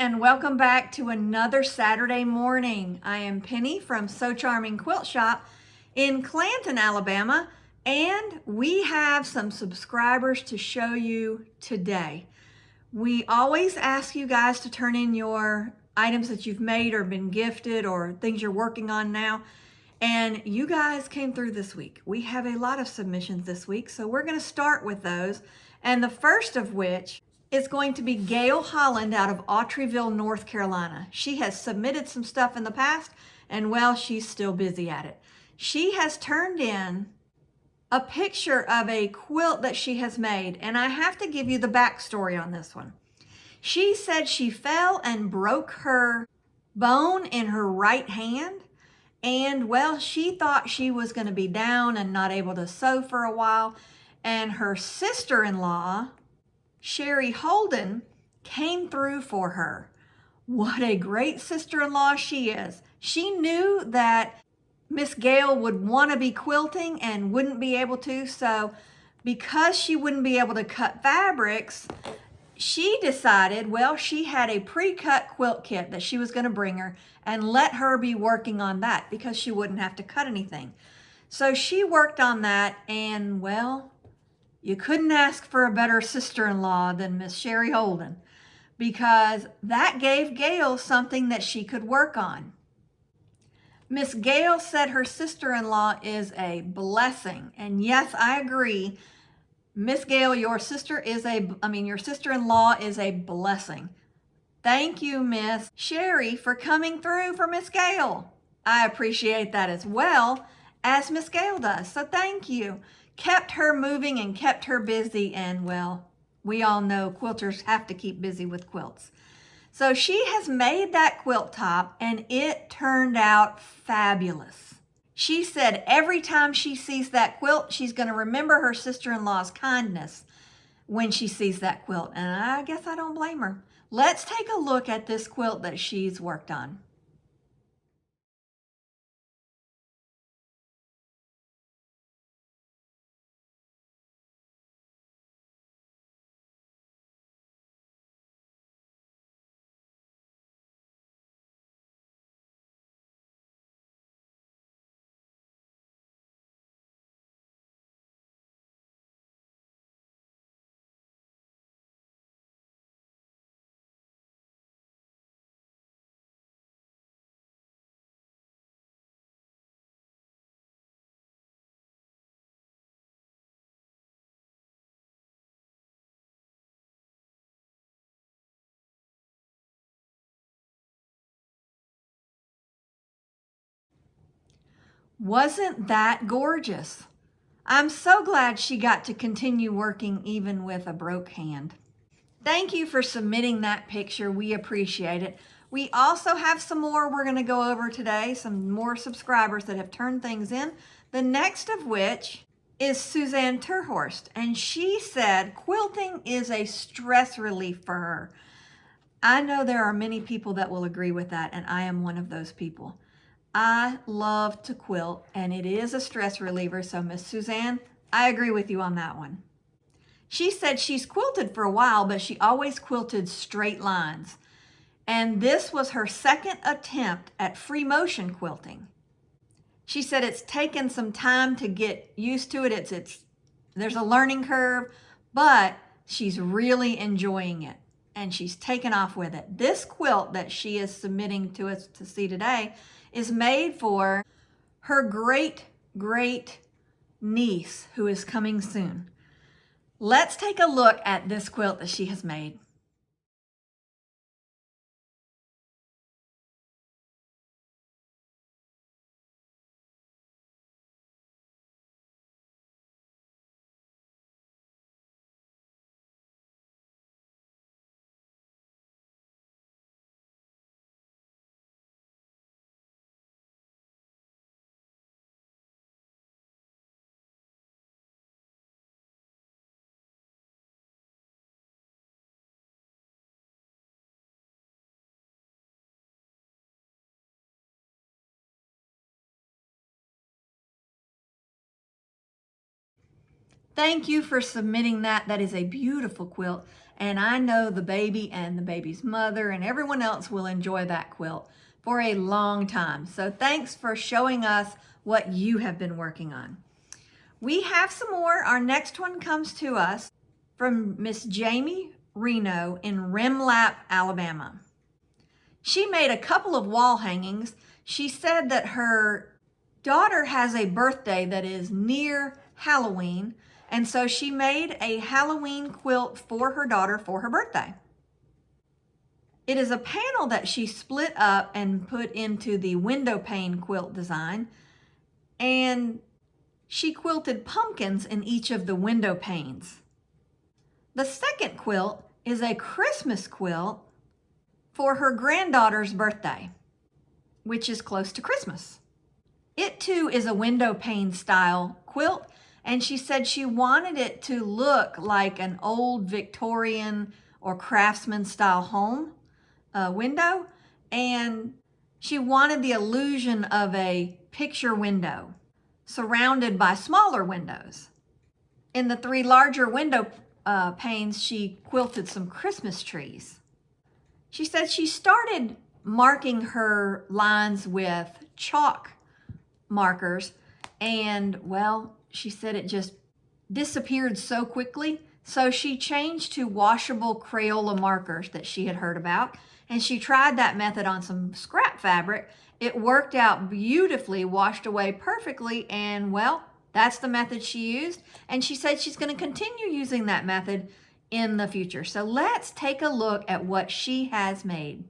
and welcome back to another Saturday morning. I am Penny from So Charming Quilt Shop in Clanton, Alabama, and we have some subscribers to show you today. We always ask you guys to turn in your items that you've made or been gifted or things you're working on now. And you guys came through this week. We have a lot of submissions this week, so we're going to start with those. And the first of which is going to be Gail Holland out of Autryville, North Carolina. She has submitted some stuff in the past, and well, she's still busy at it. She has turned in a picture of a quilt that she has made, and I have to give you the backstory on this one. She said she fell and broke her bone in her right hand. And well, she thought she was going to be down and not able to sew for a while. And her sister-in-law, Sherry Holden, came through for her. What a great sister-in-law she is. She knew that Miss Gail would want to be quilting and wouldn't be able to. So because she wouldn't be able to cut fabrics, she decided, well, she had a pre-cut quilt kit that she was going to bring her and let her be working on that because she wouldn't have to cut anything. So she worked on that, and well, you couldn't ask for a better sister-in-law than Miss Sherry Holden, because that gave Gail something that she could work on. Miss Gail said her sister-in-law is a blessing, and yes, I agree. Miss Gail, your sister-in-law is a blessing. Thank you, Miss Sherry, for coming through for Miss Gail. I appreciate that as well as Miss Gail does. So thank you. Kept her moving and kept her busy. And well, we all know quilters have to keep busy with quilts. So she has made that quilt top and it turned out fabulous. She said every time she sees that quilt, she's going to remember her sister-in-law's kindness when she sees that quilt. And I guess I don't blame her. Let's take a look at this quilt that she's worked on. Wasn't that gorgeous? I'm so glad she got to continue working even with a broke hand. Thank you for submitting that picture. We appreciate it. We also have some more we're going to go over today, some more subscribers that have turned things in. The next of which is Suzanne Terhorst, and she said quilting is a stress relief for her. I know there are many people that will agree with that, and I am one of those people. I love to quilt, and it is a stress reliever. So Miss Suzanne, I agree with you on that one. She said she's quilted for a while, but she always quilted straight lines. And this was her second attempt at free motion quilting. She said it's taken some time to get used to it. There's a learning curve, but she's really enjoying it and she's taken off with it. This quilt that she is submitting to us to see today is made for her great niece who is coming soon. Let's take a look at this quilt that she has made. Thank you for submitting that. That is a beautiful quilt. And I know the baby and the baby's mother and everyone else will enjoy that quilt for a long time. So thanks for showing us what you have been working on. We have some more. Our next one comes to us from Miss Jamie Reno in Remlap, Alabama. She made a couple of wall hangings. She said that her daughter has a birthday that is near Halloween, and so she made a Halloween quilt for her daughter for her birthday. It is a panel that she split up and put into the window pane quilt design, and she quilted pumpkins in each of the window panes. The second quilt is a Christmas quilt for her granddaughter's birthday, which is close to Christmas. It too is a window pane style quilt, and she said she wanted it to look like an old Victorian or craftsman style home window, and she wanted the illusion of a picture window surrounded by smaller windows. In the three larger window panes, she quilted some Christmas trees. She said she started marking her lines with chalk markers, and well, she said it just disappeared so quickly. So she changed to washable Crayola markers that she had heard about, and she tried that method on some scrap fabric. It worked out beautifully, washed away perfectly, and well, that's the method she used, and she said she's going to continue using that method in the future. So let's take a look at what she has made.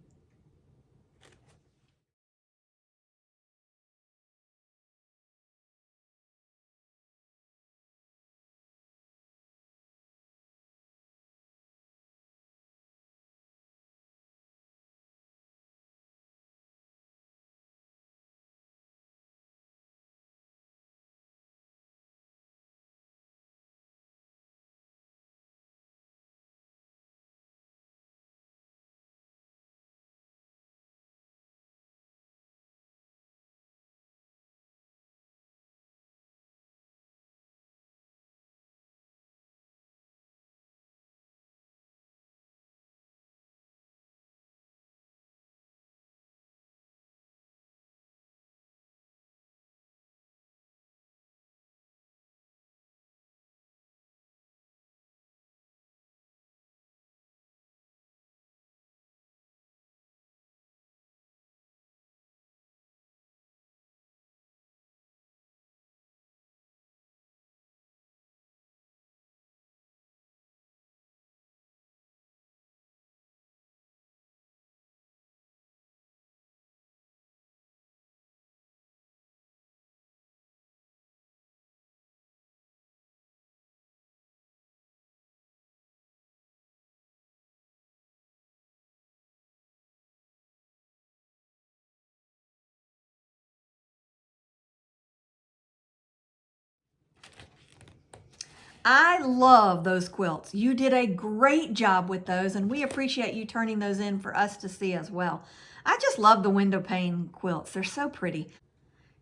I love those quilts. You did a great job with those, and we appreciate you turning those in for us to see as well. I just love the window pane quilts. They're so pretty.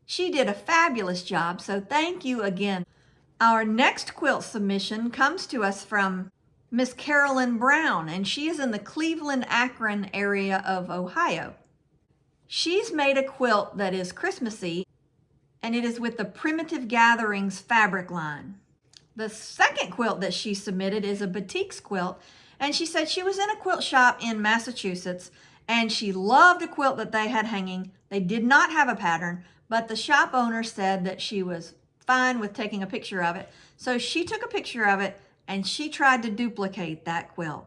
She did a fabulous job, so thank you again. Our next quilt submission comes to us from Miss Carolyn Brown, and she is in the Cleveland, Akron area of Ohio. She's made a quilt that is Christmassy, and it is with the Primitive Gatherings fabric line. The second quilt that she submitted is a batik quilt, and she said she was in a quilt shop in Massachusetts, and she loved a quilt that they had hanging. They did not have a pattern, but the shop owner said that she was fine with taking a picture of it. So she took a picture of it, and she tried to duplicate that quilt.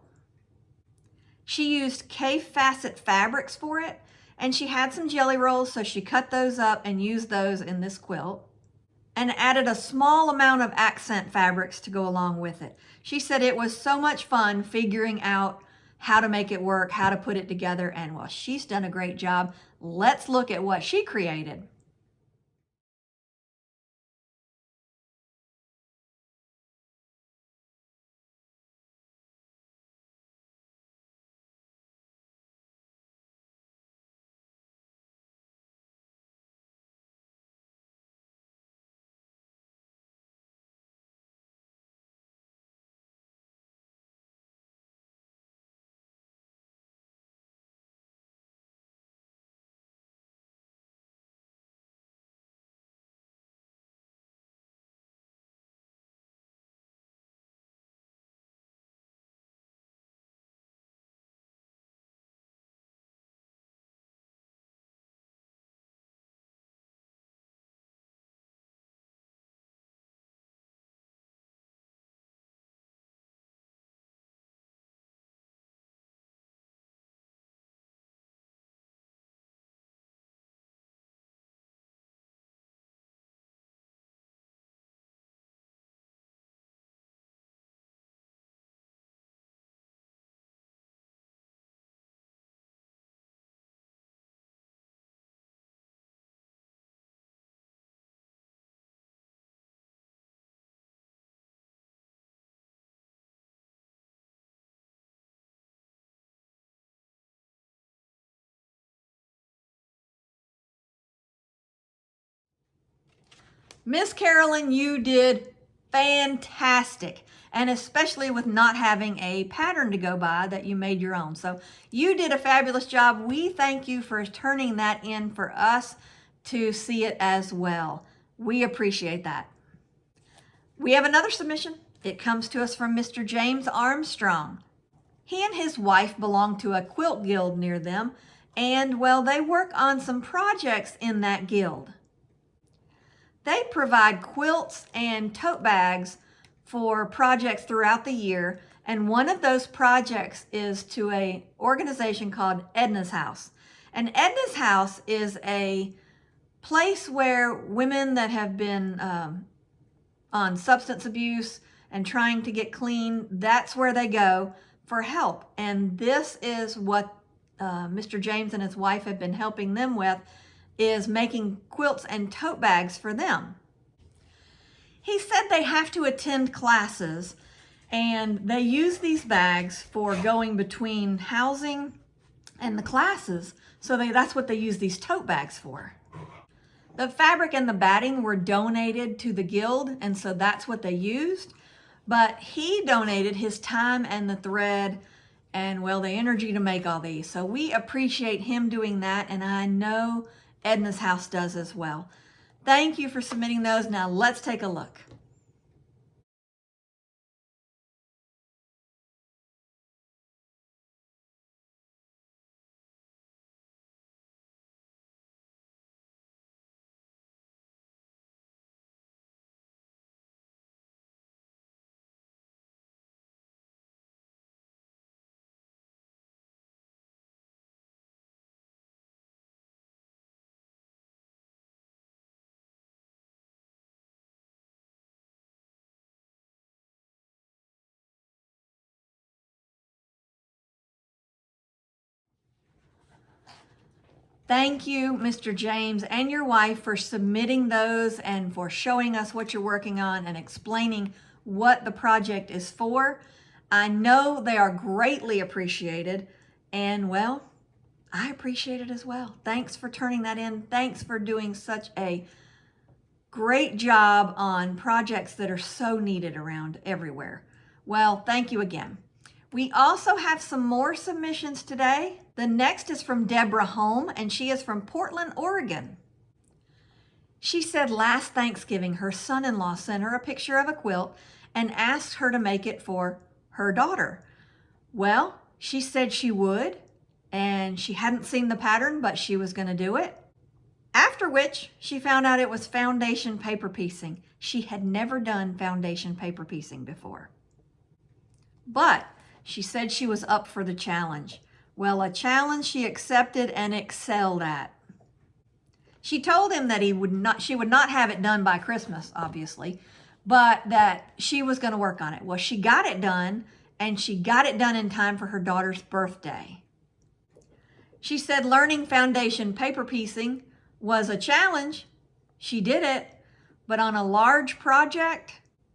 She used K-facet fabrics for it, and she had some jelly rolls, so she cut those up and used those in this quilt, and added a small amount of accent fabrics to go along with it. She said it was so much fun figuring out how to make it work, how to put it together, and well, she's done a great job. Let's look at what she created. Miss Carolyn, you did fantastic. And especially with not having a pattern to go by that you made your own. So you did a fabulous job. We thank you for turning that in for us to see it as well. We appreciate that. We have another submission. It comes to us from Mr. James Armstrong. He and his wife belong to a quilt guild near them, and well, they work on some projects in that guild. They provide quilts and tote bags for projects throughout the year, and one of those projects is to an organization called Edna's House. And Edna's House is a place where women that have been on substance abuse and trying to get clean, that's where they go for help. And this is what Mr. James and his wife have been helping them with, is making quilts and tote bags for them. He said they have to attend classes, and they use these bags for going between housing and the classes. So that's what they use these tote bags for. The fabric and the batting were donated to the guild, and so that's what they used. But he donated his time and the thread and, well, the energy to make all these. So we appreciate him doing that, and I know Edna's House does as well. Thank you for submitting those. Now let's take a look. Thank you, Mr. James and your wife, for submitting those and for showing us what you're working on and explaining what the project is for. I know they are greatly appreciated, and well, I appreciate it as well. Thanks for turning that in. Thanks for doing such a great job on projects that are so needed around everywhere. Well, thank you again. We also have some more submissions today. The next is from Deborah Holm, and she is from Portland, Oregon. She said last Thanksgiving, her son-in-law sent her a picture of a quilt and asked her to make it for her daughter. Well, she said she would, and she hadn't seen the pattern, but she was going to do it. After which, she found out it was foundation paper piecing. She had never done foundation paper piecing before. But she said she was up for the challenge. Well, a challenge she accepted and excelled at. She told him that she would not have it done by Christmas, obviously, but that she was going to work on it. Well, she got it done, and she got it done in time for her daughter's birthday. She said learning foundation paper piecing was a challenge. She did it, but on a large project,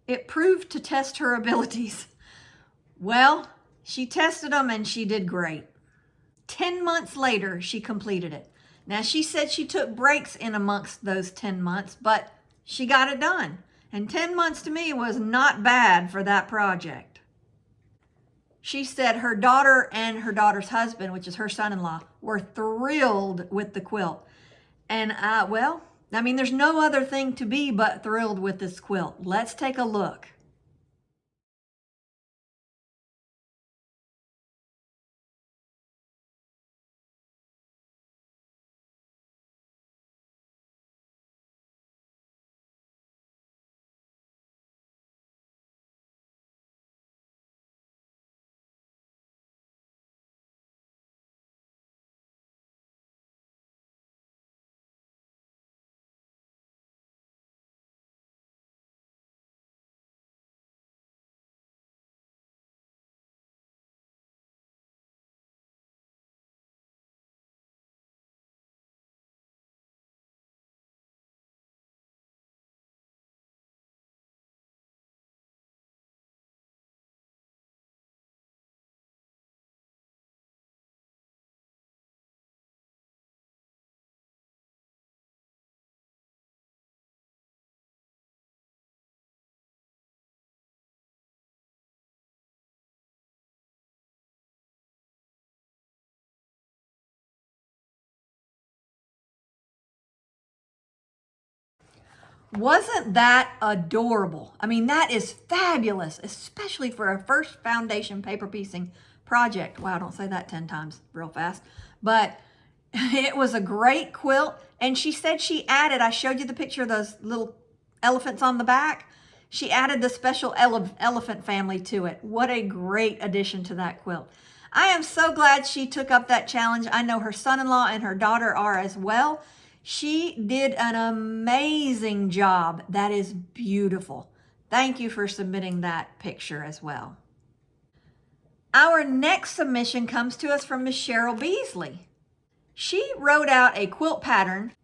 it proved to test her abilities. Well, she tested them and she did great. 10 months later, she completed it. Now, she said she took breaks in amongst those 10 months, but she got it done. And 10 months to me was not bad for that project. She said her daughter and her daughter's husband, which is her son-in-law, were thrilled with the quilt. And well, I mean, there's no other thing to be but thrilled with this quilt. Let's take a look. Wasn't that adorable? I mean, that is fabulous, especially for a first foundation paper piecing project. Wow, don't say that 10 times real fast. But it was a great quilt. And she said she added, I showed you the picture of those little elephants on the back. She added the special elephant family to it. What a great addition to that quilt. I am so glad she took up that challenge. I know her son-in-law and her daughter are as well. She did an amazing job. That is beautiful. Thank you for submitting that picture as well. Our next submission comes to us from Miss Cheryl Beasley. She wrote out a quilt pattern.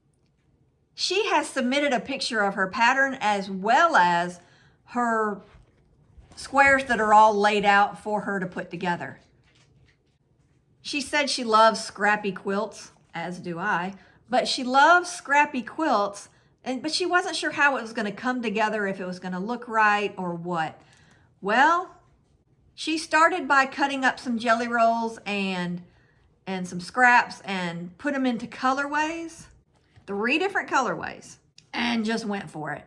She has submitted a picture of her pattern as well as her squares that are all laid out for her to put together. She said she loves Scrappy quilts, as do I, but she loves Scrappy quilts, but she wasn't sure how it was going to come together, if it was going to look right or what. Well, she started by cutting up some jelly rolls and some scraps and put them into colorways, 3 different colorways, and just went for it.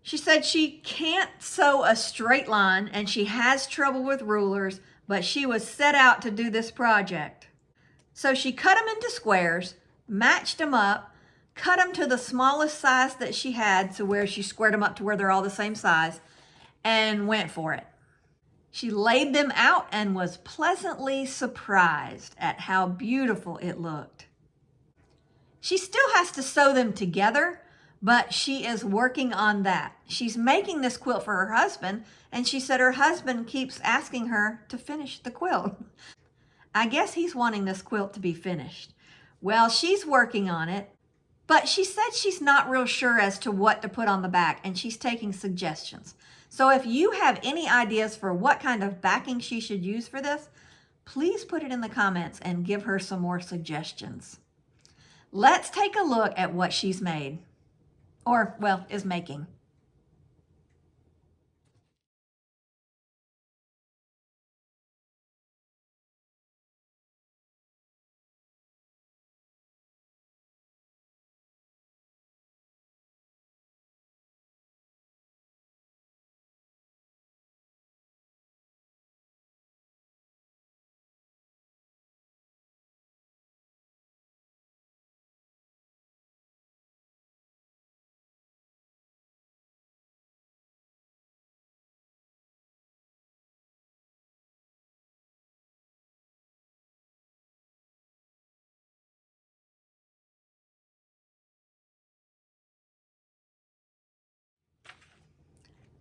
She said she can't sew a straight line and she has trouble with rulers, but she was set out to do this project. So she cut them into squares, matched them up, cut them to the smallest size that she had, to where she squared them up to where they're all the same size, and went for it. She laid them out and was pleasantly surprised at how beautiful it looked. She still has to sew them together, but she is working on that. She's making this quilt for her husband, and she said her husband keeps asking her to finish the quilt. I guess he's wanting this quilt to be finished. Well, she's working on it, but she said she's not real sure as to what to put on the back, and she's taking suggestions. So if you have any ideas for what kind of backing she should use for this, please put it in the comments and give her some more suggestions. Let's take a look at what she's made, or, well, is making.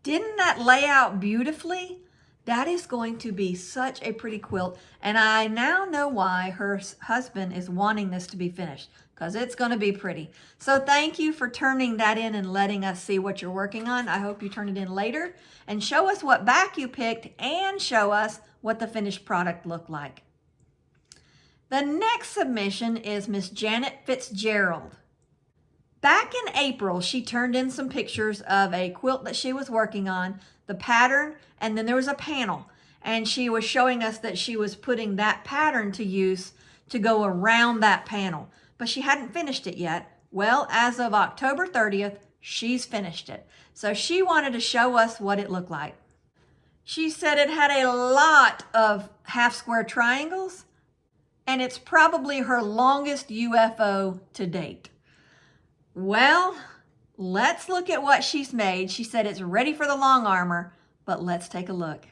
Didn't that lay out beautifully? That is going to be such a pretty quilt, and I now know why her husband is wanting this to be finished, because it's going to be pretty. So thank you for turning that in and letting us see what you're working on. I hope you turn it in later and show us what back you picked and show us what the finished product looked like. The next submission is Miss Janet Fitzgerald. Back in April, she turned in some pictures of a quilt that she was working on, the pattern, and then there was a panel. And she was showing us that she was putting that pattern to use to go around that panel. But she hadn't finished it yet. Well, as of October 30th, she's finished it. So she wanted to show us what it looked like. She said it had a lot of half square triangles, and it's probably her longest UFO to date. Well, let's look at what she's made. She said it's ready for the long armor, but let's take a look.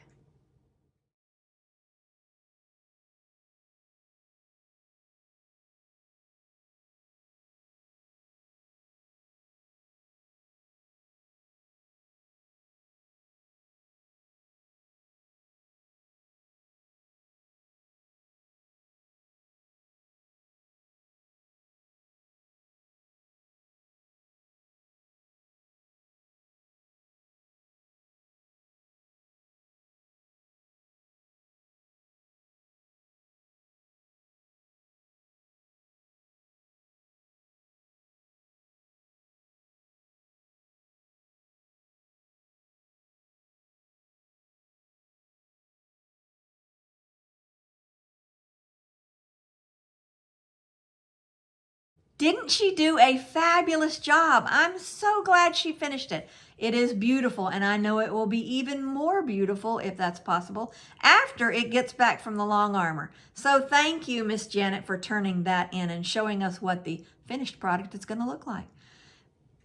Didn't she do a fabulous job? I'm so glad she finished it. It is beautiful, and I know it will be even more beautiful, if that's possible, after it gets back from the long armor. So thank you, Miss Janet, for turning that in and showing us what the finished product is going to look like.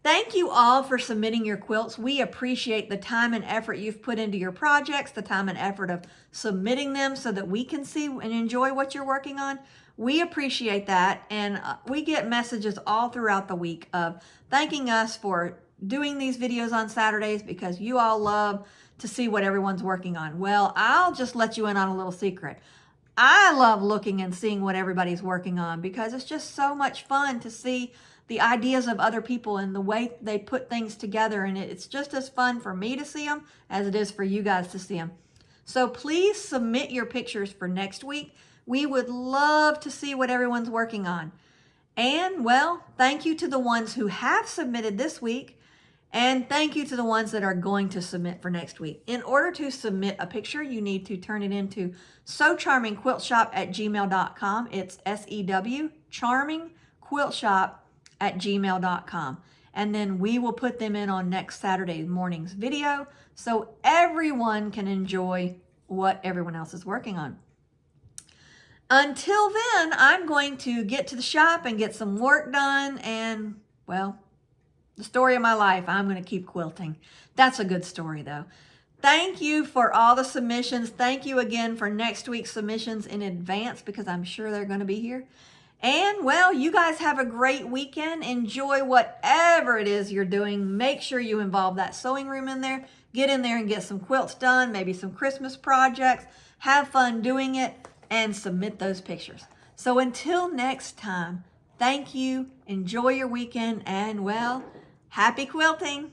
Thank you all for submitting your quilts. We appreciate the time and effort you've put into your projects, the time and effort of submitting them so that we can see and enjoy what you're working on. We appreciate that, and we get messages all throughout the week of thanking us for doing these videos on Saturdays because you all love to see what everyone's working on. Well, I'll just let you in on a little secret. I love looking and seeing what everybody's working on because it's just so much fun to see the ideas of other people and the way they put things together, and it's just as fun for me to see them as it is for you guys to see them. So please submit your pictures for next week. We would love to see what everyone's working on. And well, thank you to the ones who have submitted this week, and thank you to the ones that are going to submit for next week. In order to submit a picture, you need to turn it into sewcharmingquiltshop@gmail.com. It's SEW charmingquiltshop@gmail.com. And then we will put them in on next Saturday morning's video so everyone can enjoy what everyone else is working on. Until then, I'm going to get to the shop and get some work done, and well, the story of my life, I'm going to keep quilting. That's a good story though. Thank you for all the submissions. Thank you again for next week's submissions in advance because I'm sure they're going to be here. And well, you guys have a great weekend. Enjoy whatever it is you're doing. Make sure you involve that sewing room in there. Get in there and get some quilts done, maybe some Christmas projects. Have fun doing it and submit those pictures. So until next time, thank you. Enjoy your weekend and well, happy quilting.